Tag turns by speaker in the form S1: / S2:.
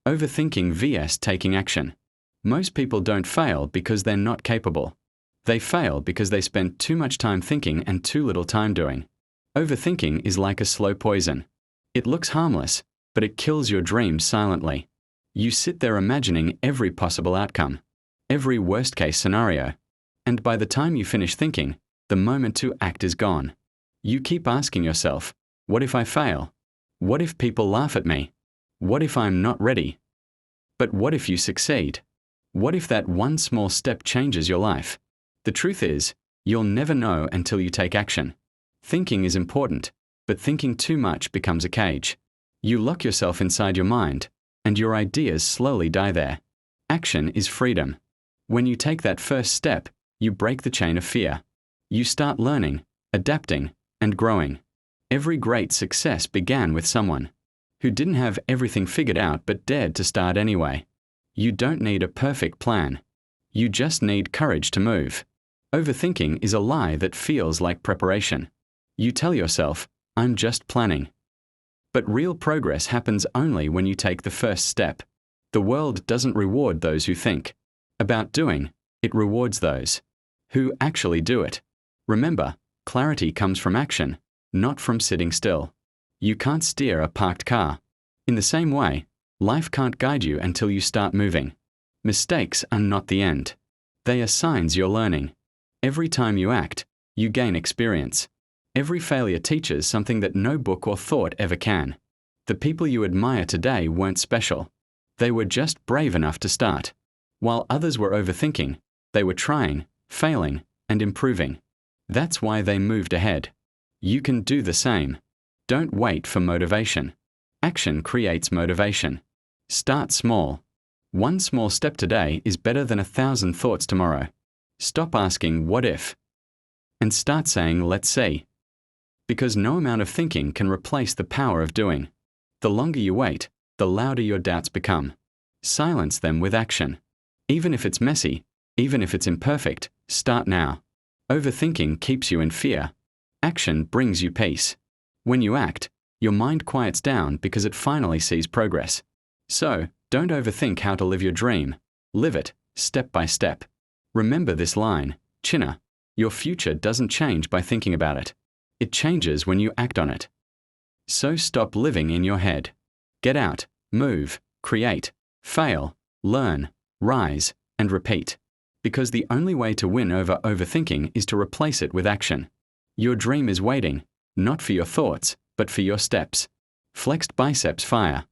S1: Overthinking vs taking action. Most people don't fail because they're not capable. They fail because they spend too much time thinking and too little time doing. Overthinking is like a slow poison. It looks harmless, but it kills your dreams silently. You sit there imagining every possible outcome, every worst-case scenario, and by the time you finish thinking, the moment to act is gone. You keep asking yourself, what if I fail? What if people laugh at me? What if I'm not ready? But what if you succeed? What if that one small step changes your life? The truth is, you'll never know until you take action. Thinking is important, but thinking too much becomes a cage. You lock yourself inside your mind, and your ideas slowly die there. Action is freedom. When you take that first step, you break the chain of fear. You start learning, adapting, and growing. Every great success began with someone who didn't have everything figured out but dared to start anyway. You don't need a perfect plan. You just need courage to move. Overthinking is a lie that feels like preparation. You tell yourself, I'm just planning. But real progress happens only when you take the first step. The world doesn't reward those who think about doing, it rewards those who actually do it. Remember, clarity comes from action, not from sitting still. You can't steer a parked car. In the same way, life can't guide you until you start moving. Mistakes are not the end. They are signs you're learning. Every time you act, you gain experience. Every failure teaches something that no book or thought ever can. The people you admire today weren't special. They were just brave enough to start. While others were overthinking, they were trying, failing, and improving. That's why they moved ahead. You can do the same. Don't wait for motivation. Action creates motivation. Start small. One small step today is better than 1,000 thoughts tomorrow. Stop asking, what if? And start saying, let's see. Because no amount of thinking can replace the power of doing. The longer you wait, the louder your doubts become. Silence them with action. Even if it's messy, even if it's imperfect, start now. Overthinking keeps you in fear. Action brings you peace. When you act, your mind quiets down because it finally sees progress. So, don't overthink how to live your dream. Live it, step by step. Remember this line, Chinna, your future doesn't change by thinking about it. It changes when you act on it. So stop living in your head. Get out, move, create, fail, learn, rise, and repeat. Because the only way to win over overthinking is to replace it with action. Your dream is waiting, not for your thoughts, but for your steps. Flexed biceps fire.